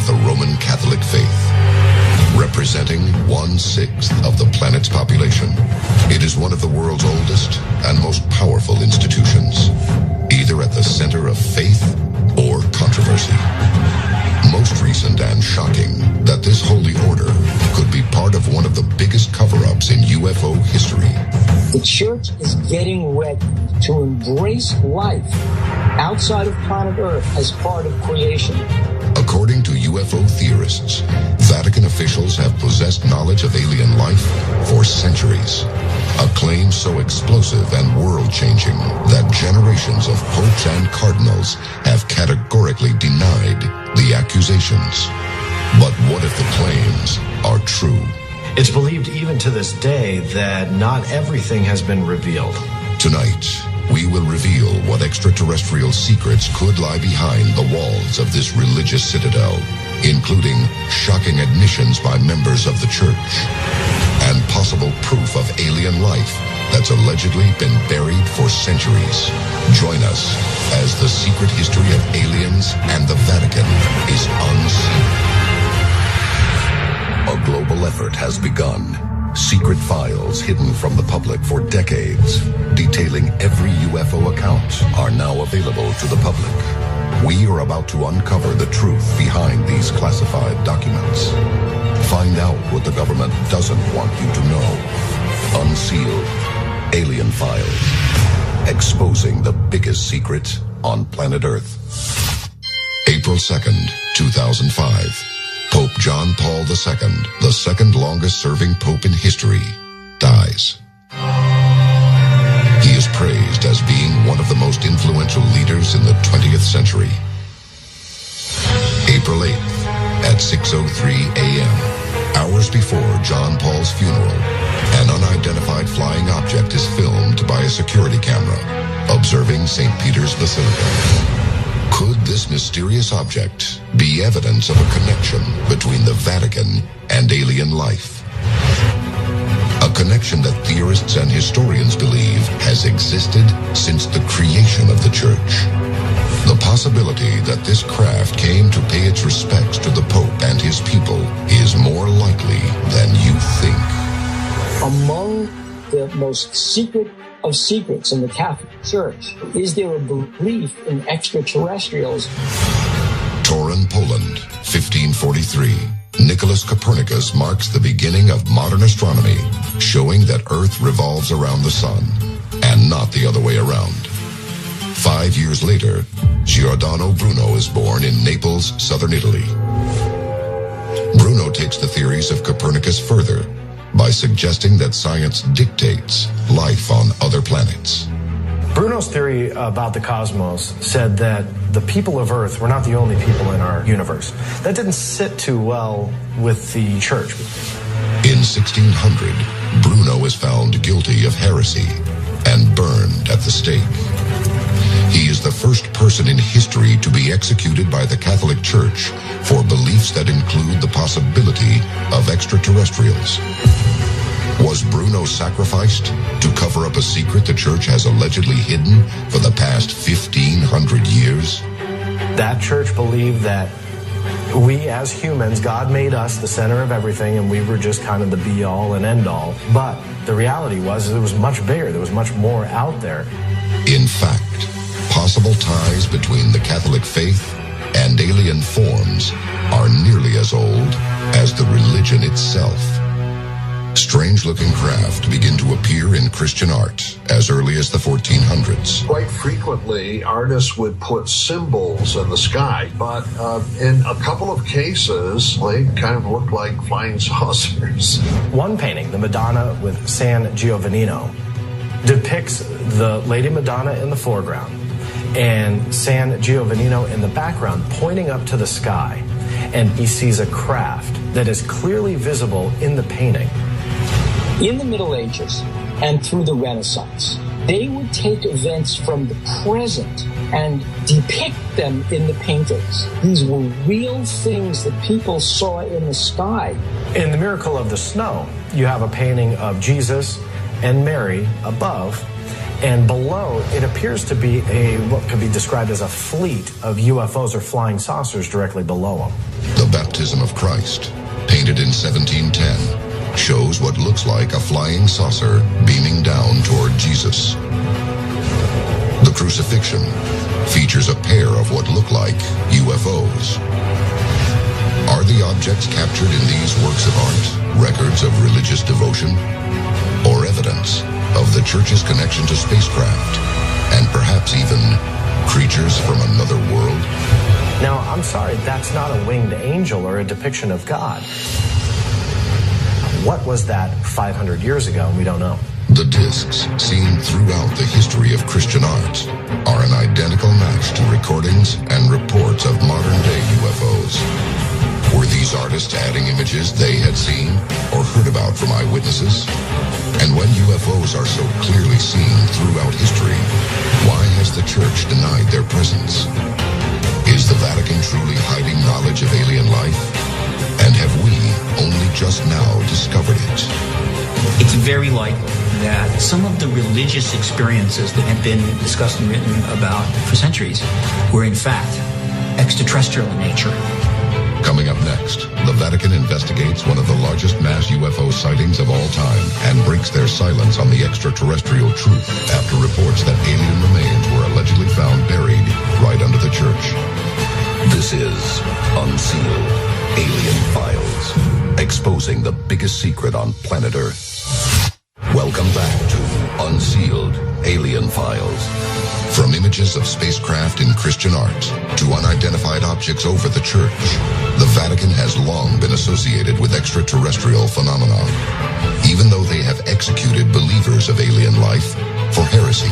of the Roman Catholic faith. Representing 1/6 of the planet's population, it is one of the world's oldest and most powerful institutions, either at the center of faith or controversy. Most recent and shocking that this holy order could be part of one of the biggest cover-ups in UFO history. The church is getting ready to embrace life outside of planet Earth as part of creation. According to UFO theorists, Vatican officials have possessed knowledge of alien life for centuries. A claim so explosive and world-changing that generations of popes and cardinals have categorically denied the accusations. But what if the claims are true? It's believed even to this day that not everything has been revealed. Tonight, we will reveal what extraterrestrial secrets could lie behind the walls of this religious citadel, including shocking admissions by members of the church and possible proof of alien life that's allegedly been buried for centuries. Join us as the secret history of aliens and the Vatican is unsealed. A global effort has begun. Secret files hidden from the public for decades, detailing every UFO account, are now available to the public. We are about to uncover the truth behind these classified documents. Find out what the government doesn't want you to know. Unsealed Alien Files. Exposing the biggest secret on planet Earth. April 2nd, 2005. Pope John Paul II, the second longest-serving pope in history, dies. He is praised as being one of the most influential leaders in the 20th century. April 8th, at 6:03 a.m., hours before John Paul's funeral, an unidentified flying object is filmed by a security camera, observing St. Peter's Basilica. Could this mysterious object be evidence of a connection between the Vatican and alien life? A connection that theorists and historians believe has existed since the creation of the church. The possibility that this craft came to pay its respects to the Pope and his people is more likely than you think. Among the most secret of secrets in the Catholic Church is there a belief in extraterrestrials. Turin, Poland, 1543. Nicholas Copernicus marks the beginning of modern astronomy, showing that Earth revolves around the sun and not the other way around. 5 years later, Giordano Bruno is born in Naples, southern Italy. Bruno takes the theories of Copernicus further by suggesting that science dictates life on other planets. Bruno's theory about the cosmos said that the people of Earth were not the only people in our universe. That didn't sit too well with the church. In 1600, Bruno is found guilty of heresy and burned at the stake. He is the first person in history to be executed by the Catholic Church for beliefs that include the possibility of extraterrestrials. Was Bruno sacrificed to cover up a secret the church has allegedly hidden for the past 1,500 years? That church believed that we as humans, God made us the center of everything, and we were just kind of the be-all and end-all. But the reality was it was much bigger. There was much more out there. In fact, possible ties between the Catholic faith and alien forms are nearly as old as the religion itself. Strange-looking craft begin to appear in Christian art as early as the 1400s. Quite frequently, artists would put symbols in the sky, but in a couple of cases, they kind of looked like flying saucers. One painting, the Madonna with San Giovannino, depicts the Lady Madonna in the foreground and San Giovannino in the background pointing up to the sky, and he sees a craft that is clearly visible in the painting. In the Middle Ages and through the Renaissance, they would take events from the present and depict them in the paintings. These were real things that people saw in the sky. In The Miracle of the Snow, you have a painting of Jesus and Mary above, and below it appears to be what could be described as a fleet of UFOs or flying saucers directly below them. The baptism of Christ, painted in 1710, shows what looks like a flying saucer beaming down toward Jesus. The crucifixion features a pair of what look like UFOs. Are the objects captured in these works of art records of religious devotion, or evidence of the Church's connection to spacecraft, and perhaps even creatures from another world? Now, I'm sorry, that's not a winged angel or a depiction of God. What was that 500 years ago? We don't know. The discs, seen throughout the history of Christian art, are an identical match to recordings and reports of modern-day UFOs. Were these artists adding images they had seen or heard about from eyewitnesses? And when UFOs are so clearly seen throughout history, why has the Church denied their presence? Is the Vatican truly hiding knowledge of alien life? And have we only just now discovered it? It's very likely that some of the religious experiences that have been discussed and written about for centuries were in fact extraterrestrial in nature. Coming up next, the Vatican investigates one of the largest mass UFO sightings of all time and breaks their silence on the extraterrestrial truth after reports that alien remains were allegedly found buried right under the church. This is Unsealed Alien Files, exposing the biggest secret on planet Earth. Welcome back to Unsealed Alien Files. From images of spacecraft in Christian art to unidentified objects over the church, the Vatican has long been associated with extraterrestrial phenomena, even though they have executed believers of alien life for heresy.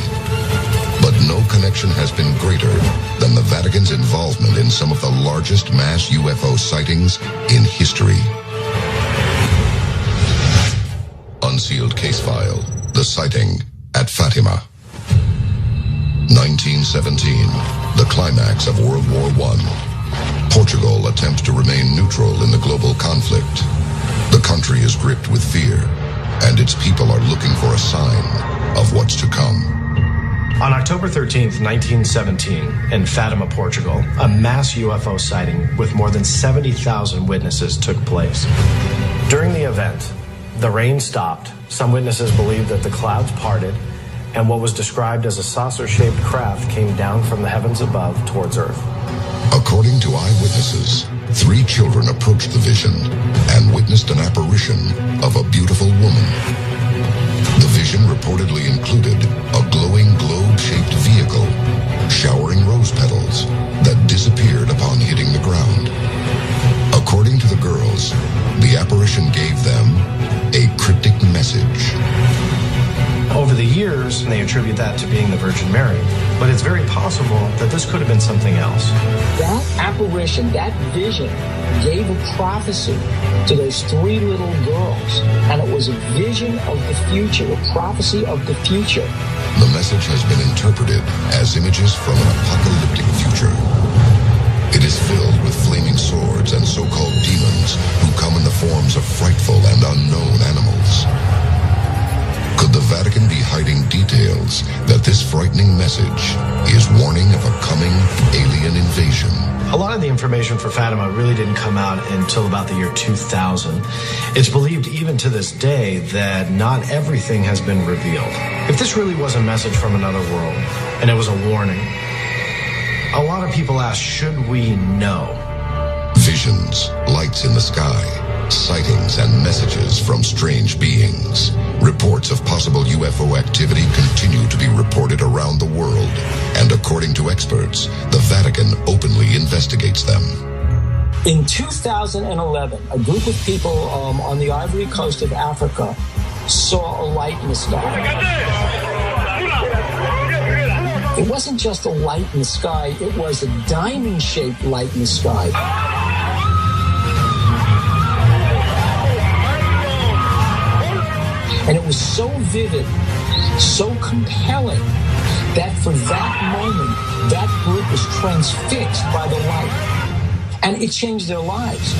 But no connection has been greater than the Vatican's involvement in some of the largest mass UFO sightings in history. Unsealed case file, the sighting at Fatima. 1917, the climax of World War I. Portugal attempts to remain neutral in the global conflict. The country is gripped with fear, and its people are looking for a sign of what's to come. On October 13th, 1917, in Fatima, Portugal, a mass UFO sighting with more than 70,000 witnesses took place. During the event, the rain stopped. Some witnesses believed that the clouds parted, and what was described as a saucer-shaped craft came down from the heavens above towards Earth. According to eyewitnesses, 3 children approached the vision and witnessed an apparition of a beautiful woman. The vision reportedly included a glowing globe-shaped vehicle showering rose petals that disappeared upon hitting the ground. According to the girls, the apparition gave them a cryptic message. Over the years, they attribute that to being the Virgin Mary, but it's very possible that this could have been something else. That apparition, that vision, gave a prophecy to those 3 little girls, and it was a vision of the future, a prophecy of the future. The message has been interpreted as images from an apocalyptic future. It is filled with flaming swords and so-called demons who come in the forms of frightful and unknown animals. Could the Vatican be hiding details that this frightening message is warning of a coming alien invasion? A lot of the information for Fatima really didn't come out until about the year 2000. It's believed even to this day that not everything has been revealed. If this really was a message from another world, and it was a warning, a lot of people ask, should we know? Visions, lights in the sky, sightings and messages from strange beings. Reports of possible UFO activity continue to be reported around the world, and according to experts, the Vatican openly investigates them. In 2011, a group of people on the Ivory Coast of Africa saw a light in the sky. It wasn't just a light in the sky, it was a diamond-shaped light in the sky. And it was so vivid, so compelling, that for that moment, that group was transfixed by the light. And it changed their lives.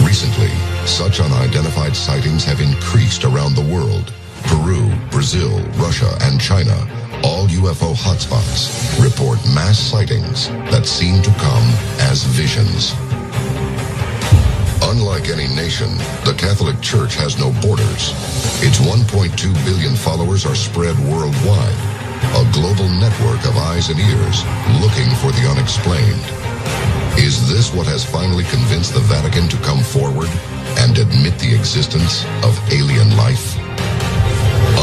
Recently, such unidentified sightings have increased around the world. Peru, Brazil, Russia, and China, all UFO hotspots, report mass sightings that seem to come as visions. Unlike any nation, the Catholic Church has no borders. Its 1.2 billion followers are spread worldwide, a global network of eyes and ears looking for the unexplained. Is this what has finally convinced the Vatican to come forward and admit the existence of alien life?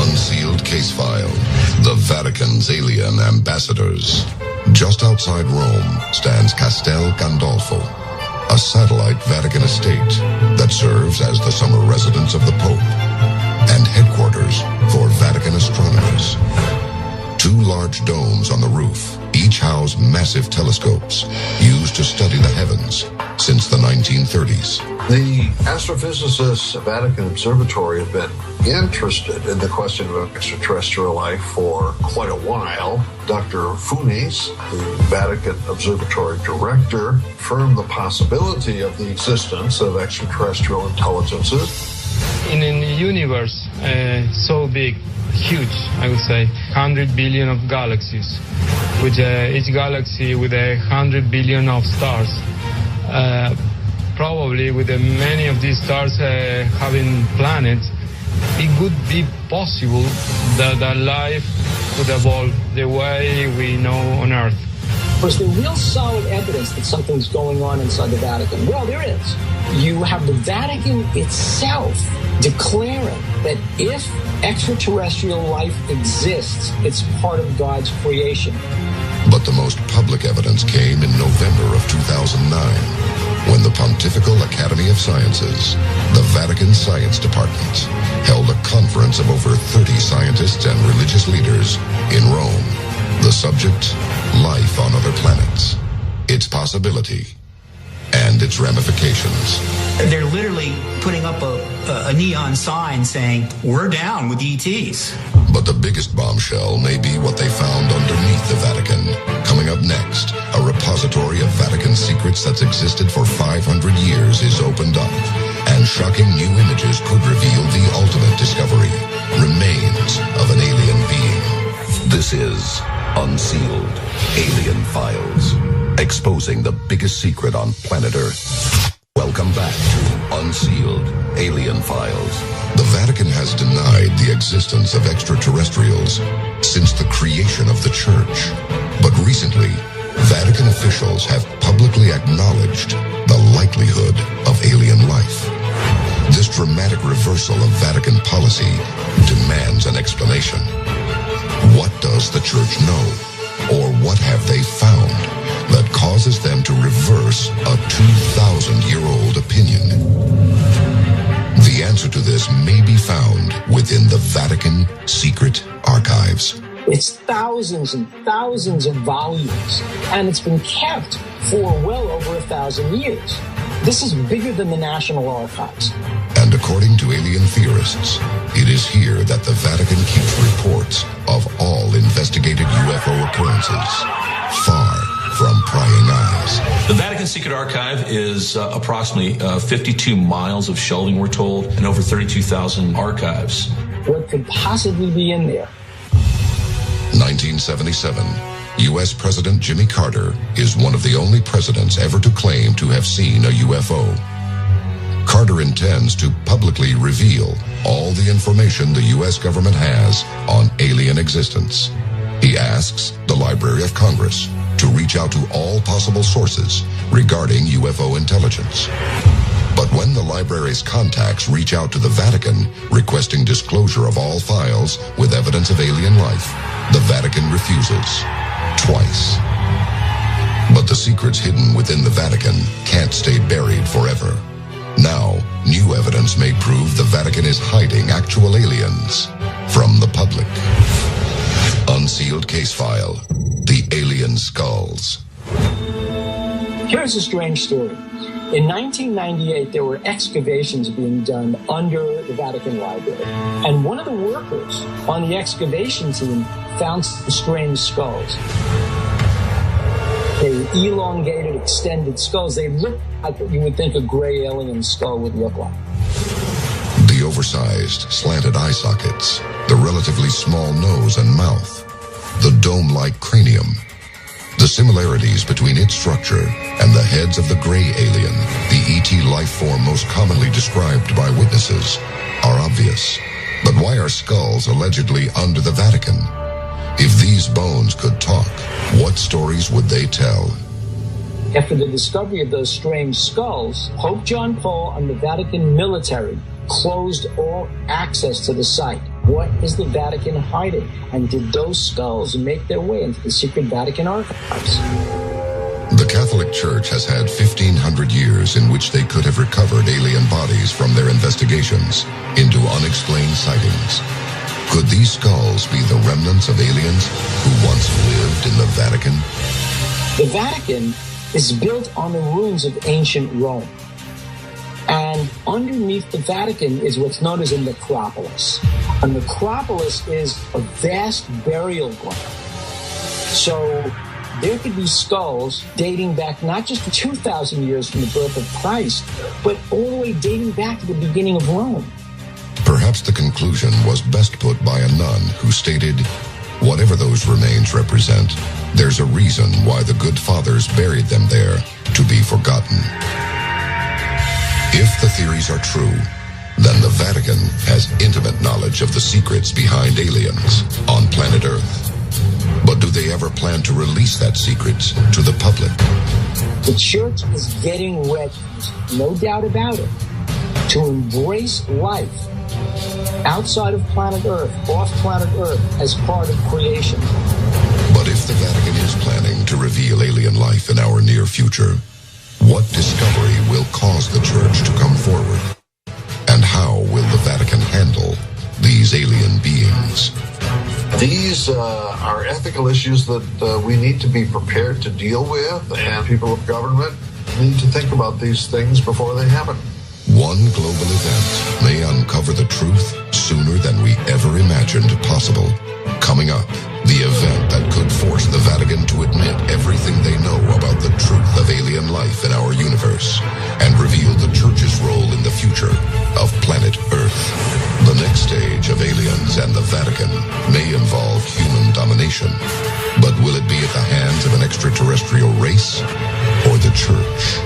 Unsealed case file, the Vatican's alien ambassadors. Just outside Rome stands Castel Gandolfo, a satellite Vatican estate that serves as the summer residence of the Pope and headquarters for Vatican astronomers. Two large domes on the roof each house massive telescopes used to study the heavens since the 1930s. The astrophysicists at Vatican Observatory have been interested in the question of extraterrestrial life for quite a while. Dr. Funes, the Vatican Observatory director, affirmed the possibility of the existence of extraterrestrial intelligences. In a universe so big, huge, I would say, 100 billion of galaxies, with each galaxy with 100 billion of stars. Probably with many of these stars having planets, it could be possible that life could evolve the way we know on Earth. Was there real solid evidence that something's going on inside the Vatican? Well, there is. You have the Vatican itself declaring that if extraterrestrial life exists, it's part of God's creation. But the most public evidence came in November of 2009, when the Pontifical Academy of Sciences, the Vatican Science Department, held a conference of over 30 scientists and religious leaders in Rome. The subject, life on other planets, its possibility, and its ramifications. They're literally putting up a neon sign saying, "We're down with ETs." But the biggest bombshell may be what they found underneath the Vatican. Coming up next, a repository of Vatican secrets that's existed for 500 years is opened up, and shocking new images could reveal the ultimate discovery, remains of an alien being. This is Unsealed Alien Files, exposing the biggest secret on planet Earth. Welcome back to Unsealed Alien Files. The Vatican has denied the existence of extraterrestrials since the creation of the Church. But recently, Vatican officials have publicly acknowledged the likelihood of alien life. This dramatic reversal of Vatican policy demands an explanation. What does the Church know? Or what have they found that causes them to reverse a 2,000-year-old opinion? The answer to this may be found within the Vatican Secret Archives. It's thousands and thousands of volumes, and it's been kept for well over 1,000 years. This is bigger than the National Archives. And according to alien theorists, it is here that the Vatican keeps reports of all investigated UFO occurrences, far from prying eyes. The Vatican Secret Archive is approximately 52 miles of shelving, we're told, and over 32,000 archives. What could possibly be in there? 1977. U.S. President Jimmy Carter is one of the only presidents ever to claim to have seen a UFO. Carter intends to publicly reveal all the information the U.S. government has on alien existence. He asks the Library of Congress to reach out to all possible sources regarding UFO intelligence. But when the library's contacts reach out to the Vatican requesting disclosure of all files with evidence of alien life, the Vatican refuses. Twice. But the secrets hidden within the Vatican can't stay buried forever. Now, new evidence may prove the Vatican is hiding actual aliens from the public. Unsealed case file, the alien skulls. Here's a strange story. In 1998, there were excavations being done under the Vatican Library. And one of the workers on the excavation team found some strange skulls. They were elongated, extended skulls. They looked like what you would think a gray alien skull would look like. The oversized, slanted eye sockets, the relatively small nose and mouth, the dome-like cranium, the similarities between its structure and the heads of the gray alien, the ET life form most commonly described by witnesses, are obvious. But why are skulls allegedly under the Vatican? If these bones could talk, what stories would they tell? After the discovery of those strange skulls, Pope John Paul and the Vatican military closed all access to the site. What is the Vatican hiding? And did those skulls make their way into the secret Vatican archives? The Catholic Church has had 1,500 years in which they could have recovered alien bodies from their investigations into unexplained sightings. Could these skulls be the remnants of aliens who once lived in the Vatican? The Vatican is built on the ruins of ancient Rome. And underneath the Vatican is what's known as a necropolis. A necropolis is a vast burial ground. So there could be skulls dating back not just 2,000 years from the birth of Christ, but all the way dating back to the beginning of Rome. Perhaps the conclusion was best put by a nun who stated, "Whatever those remains represent, there's a reason why the good fathers buried them there to be forgotten." If the theories are true, then the Vatican has intimate knowledge of the secrets behind aliens on planet Earth. But do they ever plan to release that secret to the public? The Church is getting ready, no doubt about it, to embrace life outside of planet Earth, off planet Earth, as part of creation. But if the Vatican is planning to reveal alien life in our near future, what discovery will cause the Church to come forward? And how will the Vatican handle these alien beings? These are ethical issues that we need to be prepared to deal with, and people of government need to think about these things before they happen. One global event may uncover the truth sooner than we ever imagined possible. Coming up, the event that could force the Vatican to admit everything they know about the truth of alien life in our universe and reveal the Church's role in the future of planet Earth. The next stage of aliens and the Vatican may involve human domination, but will it be at the hands of an extraterrestrial race or the Church?